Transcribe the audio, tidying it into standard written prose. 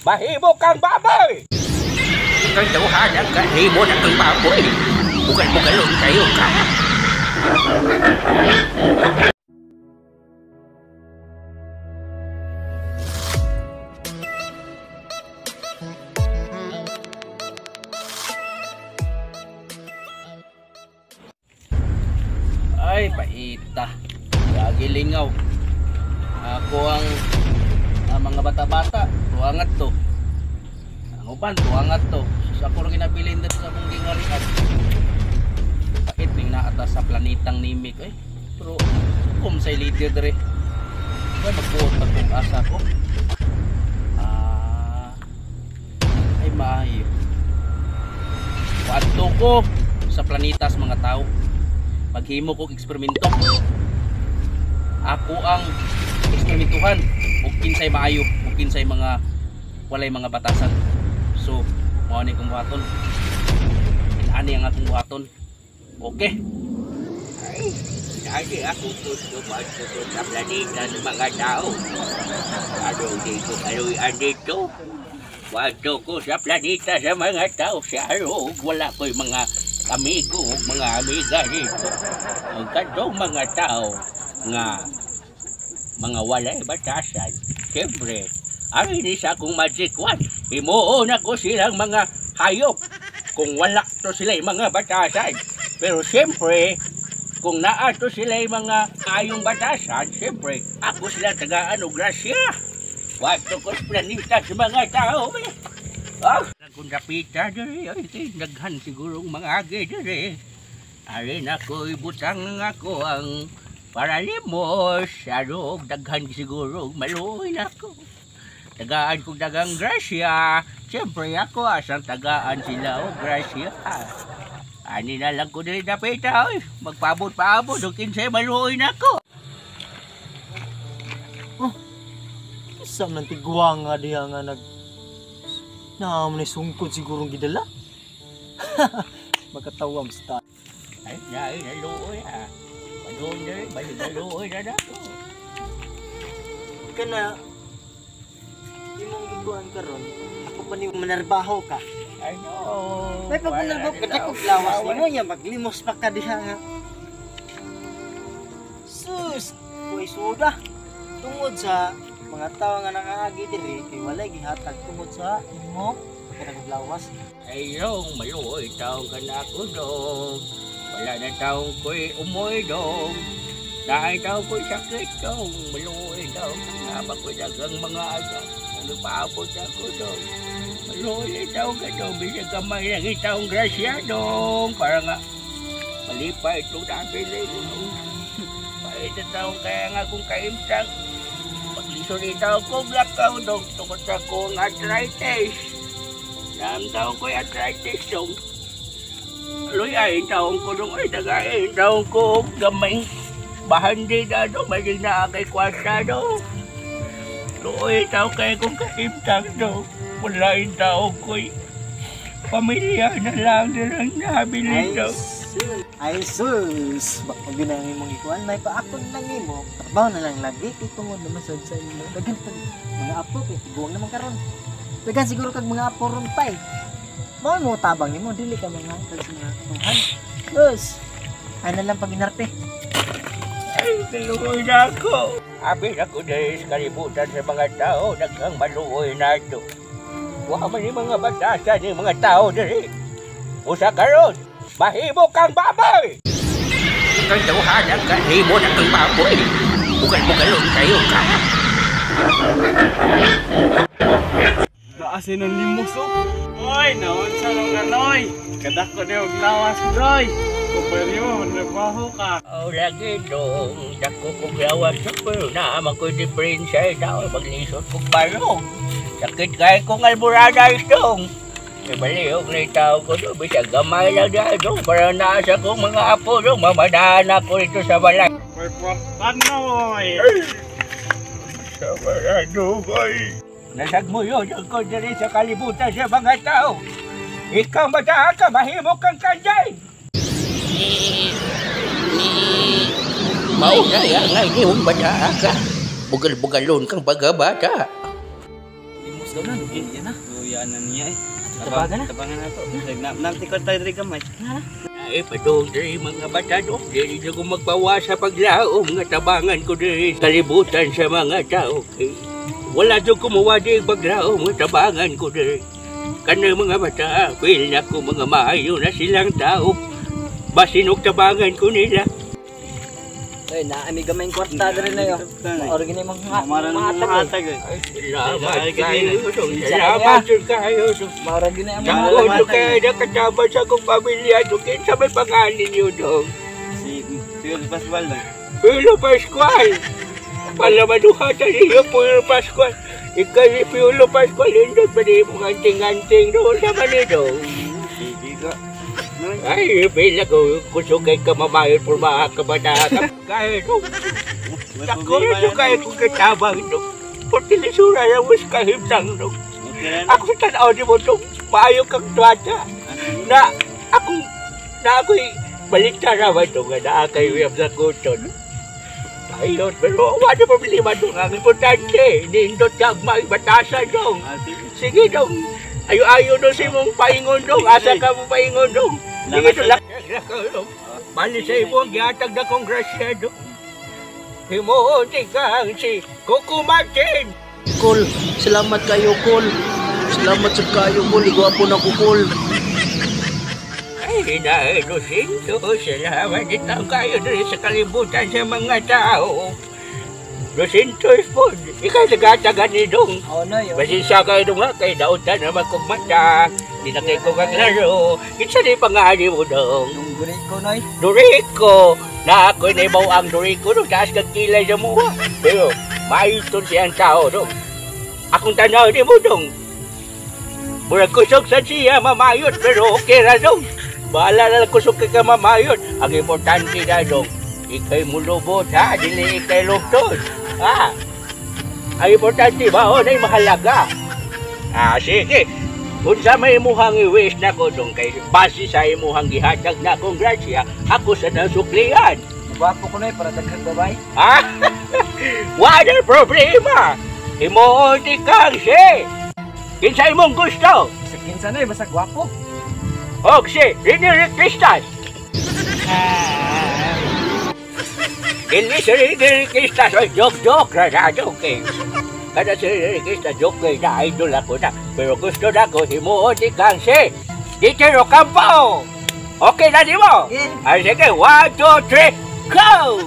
mahimo kang baboy. Kang tawhanan ka, himo na kang baboy. Bukan-bukalon kayo ka. Ay, paita. Gagilingaw. Ako ang mga bata-bata. Tuangat to. Ang uban, tuangat to. Sa ako rin ginabilin dito sa mong gingarihan. Pait ning naatas sa planetang nimik. Eh. Pero, kung sa'y leader dere. Ay, magbuot pa kung asa ko. Ay, maayo. Kuadto ko sa planetas mga tao. Paghimo kong eksperimento. Ako ang eksperimentuhan ug kinsay maayo ug kinsay mga walay mga batasan. So, mao ni kong buhaton. Ani ang akong buhaton. Okay. Ay, ako gusto sa planeta ng mga tao. Ano dito, dito? Wato ko sa planeta sa mga tao. Sa wala ko'y mga amigo, mga amiga dito. Ang kadong mga tao nga mga walay batasan. Siyempre, ang inis akong magic wand. Himuon ako silang mga hayop. Kung wala to sila mga batasan. Pero siyempre, kung naato sila mga ayong batasan, siyempre, ako sila tagaan o grasya. Wato ko sa planeta sa mga tao. Kung napita dere, ay naghan sigurong mga agi dere. Arin ako'y butang ako ang paralimos. Ano, daghan sigurong maluoy na ako. Tagaan kong dagang grasya. Siyempre ako asang tagaan sila o grasya. Ani na lang ko dere napita. Magpabot-paabot o kinsay maluoy na ako. Oh, isang nantigwa nga diha nga naman sungkod sigurong gidala. Magkatawang sta. Ay, naluoy ha. Maluoy na ako. Kana, imong iguan karon, ako pa ni manarbaho ka. I know. May pag manarbaho ka, dakog lawas ni mo niya, maglimos pa ka diha nga. Sus, kuy suda. Tungod sa mga tao nga nakaagi diri kay walay gihatag tungod sa imo kanang lawas. Ayong maluoy taong ka na ako dong. Wala na taong ko'y umoy dong. Dahil taong ko'y sakit dong. Maluoy dong. Habang ko'y dagang mga agad. Ano pa ako ako dong. Maluoy taong ka dong. Bisa kamay ng taong grasya dong. Para nga malipay itong nabili dong. Pahit na taong kaya nga kung kaimtang. Paglisulit ako, blackout dong. Tungkol sa kong arthritis. Namtaw ko'y arthritis dong. Luy ay taong ko dong ay tagay. Taong ko gamay. Bahan din na dong. May na kay kwarta dong. Luy taong kaya kong kaimtang dong. Wala yung taong ko'y pamilya na lang din ang nabili dong. Ay sus, baka ginangin mong ikuan, may paakon lang mo. Trabaho na lang lagi, itungod naman sa inyo. Dagan pag mga apo, tiguang naman karon. Dagan siguro kag mga apo ron pa eh. Mahal mo tabang mo, dili ka mga kag sa mga tuhan. Sus, ay na lang pag inarte. Ay, maluoy na ako. Abis ako dahil sa kalibutan sa mga tao, nagang maluoy na ito. Wala man yung mga batasan yung mga tao dali. Usa karon. Mahimo kang baboy! Kang tawhanan ka, himo na kang baboy. Bukan-bukalon kayo ka. Kaasin ng limos oh. Oy, naon sa nung ganoy. Kadako na yung lawas, Roy. Kupali mo, manrabaho ka. Oh, lagi dong. Dako kong lawas sa pero naman ko'y diferensya. Daw, maglisot kong balo. Sakit kaya kong alburada dong. Ibaliw na tao ko doon, bisa gamay lang dahil doon para nasa kong mga apo doon, mamadahan ako rito sa balay. May pagkanoy! Sa balay doon, nasag mo yun, yung ko diri sa kalibutan sa mga tao. Ikaw madahan ka, mahimo kang kanjay. Mau na yan, nga hindi mong madahan ka. Bugal-bugalon kang bagabata. Limos Tapos daw na, yan na. Luyanan niya eh. Tabagan na. Tabangan na to. Nanti ko tayo rin kamay. Ay, padong diri mga bata do. Diri na ko magbawa sa paglaom nga tabangan ko diri kalibutan sa mga tao. Eh, wala do kumuha di paglaom nga tabangan ko diri. Kanang mga bata, feel na ko mga maayo na silang tao. Basin og tabangan ko nila. Ay, naami gamay kwarta rin na yun. Organ yung Maran mo mahatag eh. Salamat kayo. Salamat kayo. Maurag yun na yung Nakulo kayo na kasama sa kong pamilya. Kinsa may pangalan niyo dong. Si Piol Pascual lang. Piolo Pascual. Palamanuhatan niyo Piolo Pascual. Ikaw si Piolo Pascual. Hindi pa rin mong anting-anting doon naman ito. Sige ko. Ay, pila ko. Kusukay ka mamayon por mga kabataan. Kahit ito. Ako ito kahit kong katabang ito. Por tilisura na mas kahimtang ito. Ako sa tanaw ni mo ito. Maayo kang tuwata. Na ako'y balik naman ito nga na kayo yung nakuton. Ayun, pero wala problema ito nga. Importante, nindot ka maibatasan dong. Sige dong. Ayo-ayo dong si mong paingon dong. Asa ka mong paingon dong. Sige ito lang. Bali sa imo ang gihatag na kongrasya dong. Himuhunti kang si Coco Martin. Kol, salamat kayo, Kol. Salamat sa kayo, Kol. Igwapo na ko, Kol. Ay, dahil Lucinto, salamat itang kayo dito sa kalibutan sa mga tao. Lucinto po, ikaw nagatagan ni Dong. Oo na yun. Basisa kayo Dong ha, kay daotan naman kong mata. Di na kayo kong kaglaro. Kinsa ni pangalan mo Dong? Yung gulit ko na yun. Dorico! Na ako'y naibaw ang Dorico no, taas kang kilay sa mukha. Pero, maayos siyang tao Dong. Akong tanaw ni mo Dong. Murag kusok sa siya mamayot, pero okay ra Dong. Bahala na kusok ka mamayot. Ang importante na Dong, ikay mo lubot ha, dili ikay lugtod. Ha? Ang importante ba o na mahalaga? Sige. Kung sa may imuhang i-wish na ko Dong, kay base sa imuhang gihatag na kong grasya, ako sa nasuklihan. Gwapo ko na yun para daghang babay. Ha? Wala problema. Imuunti kang si. Kinsa imong gusto? Sa kinsa na yun, basta gwapo. Og si Riniri Cristas. Hindi si Riniri Cristas. Joke na joke. Kada si Riniri Cristas, joke na idol ako na. Pero gusto na ko himuunti kang si Titero Campo. Okay na di mo? Yeah. Sige, 1, 2, 3, go!